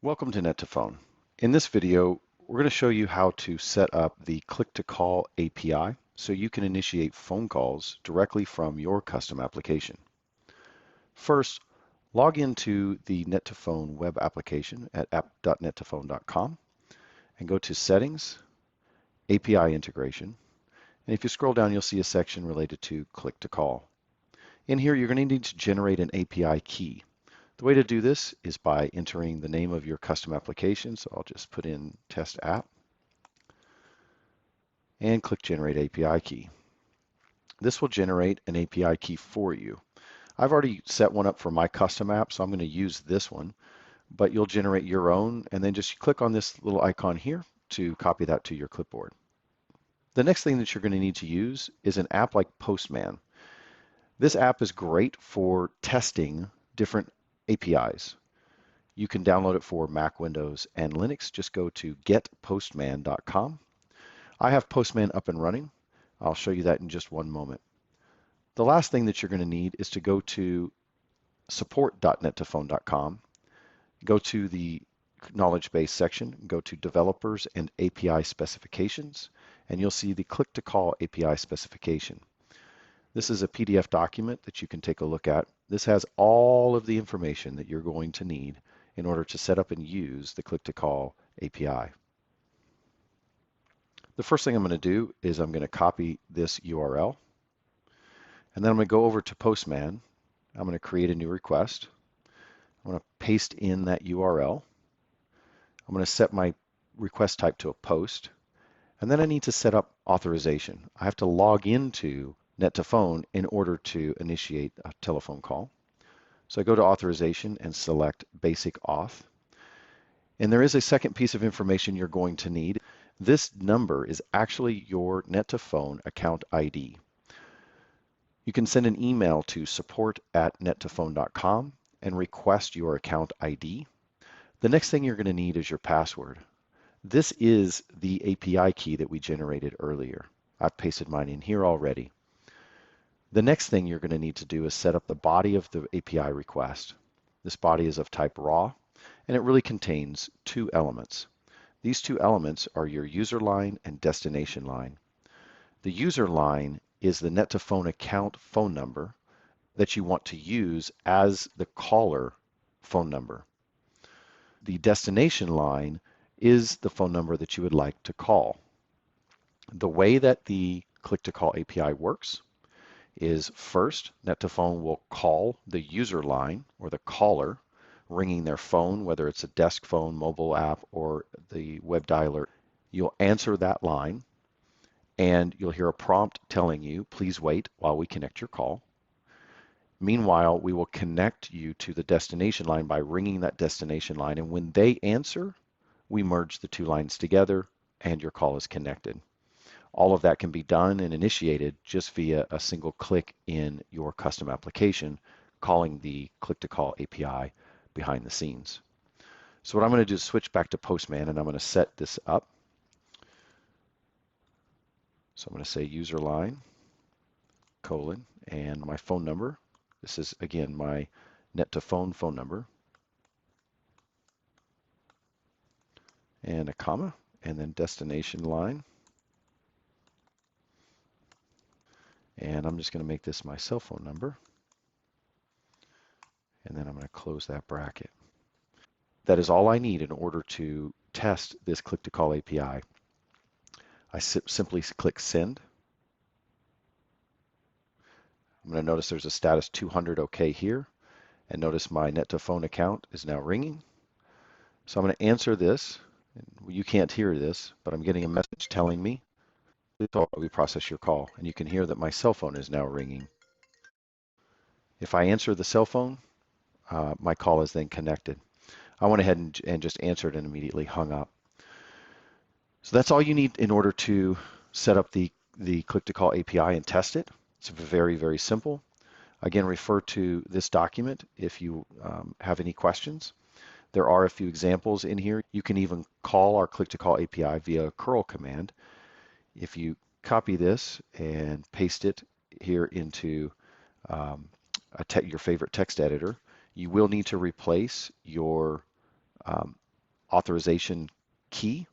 Welcome to Net2Phone. In this video, we're going to show you how to set up the click-to-call API so you can initiate phone calls directly from your custom application. First, log into the Net2Phone web application at app.net2phone.com and go to Settings, API Integration. And if you scroll down, you'll see a section related to click-to-call. In here, you're going to need to generate an API key. The way to do this is by entering the name of your custom application. So I'll just put in test app and click generate API key. This will generate an API key for you. I've already set one up for my custom app, so I'm going to use this one, but you'll generate your own and then just click on this little icon here to copy that to your clipboard. The next thing that you're going to need to use is an app like Postman. This app is great for testing different APIs. You can download it for Mac, Windows, and Linux. Just go to getpostman.com. I have Postman up and running. I'll show you that in just one moment. The last thing that you're going to need is to go to support.net2phone.com, go to the knowledge base section, go to developers and API specifications, and you'll see the click-to-call API specification. This is a PDF document that you can take a look at. This has all of the information that you're going to need in order to set up and use the click-to-call API. The first thing I'm going to do is I'm going to copy this URL, and then I'm going to go over to Postman. I'm going to create a new request. I'm going to paste in that URL. I'm going to set my request type to a post, and then I need to set up authorization. I have to log into Net2Phone in order to initiate a telephone call. So I go to authorization and select basic auth. And there is a second piece of information you're going to need. This number is actually your Net2Phone account ID. You can send an email to support@net2phone.com and request your account ID. The next thing you're going to need is your password. This is the API key that we generated earlier. I've pasted mine in here already. The next thing you're going to need to do is set up the body of the API request. This body is of type raw, and it really contains two elements. These two elements are your user line and destination line. The user line is the Net2Phone account phone number that you want to use as the caller phone number. The destination line is the phone number that you would like to call. The way that the click-to-call API works is first, Net2Phone will call the user line or the caller ringing their phone, whether it's a desk phone, mobile app, or the web dialer. You'll answer that line and you'll hear a prompt telling you, please wait while we connect your call. Meanwhile, we will connect you to the destination line by ringing that destination line, and when they answer, we merge the two lines together and your call is connected. All of that can be done and initiated just via a single click in your custom application, calling the click-to-call API behind the scenes. So what I'm going to do is switch back to Postman, and I'm going to set this up. So I'm going to say user line, colon, and my phone number. This is, again, my Net2Phone phone number, and a comma, and then destination line. And I'm just going to make this my cell phone number. And then I'm going to close that bracket. That is all I need in order to test this click-to-call API. I simply click send. I'm going to notice there's a status 200 OK here. And notice my Net2Phone account is now ringing. So I'm going to answer this. You can't hear this, but I'm getting a message telling me we process your call, and you can hear that my cell phone is now ringing. If I answer the cell phone, my call is then connected. I went ahead and just answered and immediately hung up. So that's all you need in order to set up the click-to-call API and test it. It's very, very simple. Again, refer to this document if you have any questions. There are a few examples in here. You can even call our click-to-call API via a curl command. If you copy this and paste it here into your favorite text editor, you will need to replace your authorization key.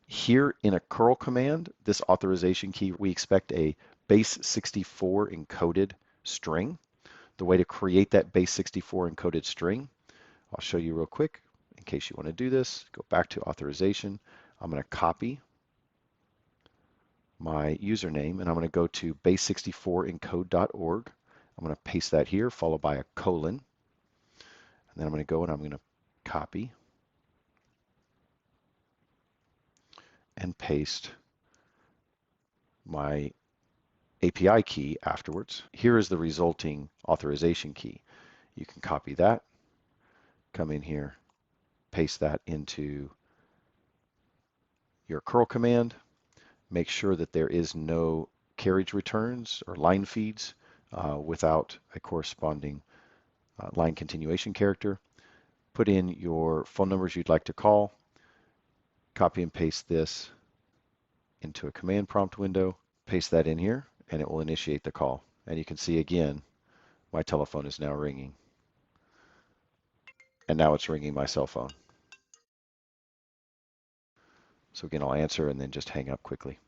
Here in a curl command, this authorization key, we expect a base 64 encoded string. The way to create that base 64 encoded string, I'll show you real quick in case you want to do this. Go back to authorization. I'm going to copy my username and I'm going to go to base64encode.org. I'm going to paste that here, followed by a colon. And then I'm going to go and I'm going to copy and paste my API key afterwards. Here is the resulting authorization key. You can copy that, come in here, paste that into your curl command. Make sure that there is no carriage returns or line feeds without a corresponding line continuation character. Put in your phone numbers you'd like to call, copy and paste this into a command prompt window, paste that in here, and it will initiate the call. And you can see again, my telephone is now ringing. And now it's ringing my cell phone. So again, I'll answer and then just hang up quickly.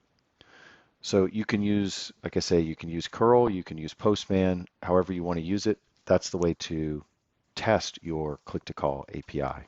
So you can use, like I say, you can use curl, you can use Postman, however you want to use it. That's the way to test your click-to-call API.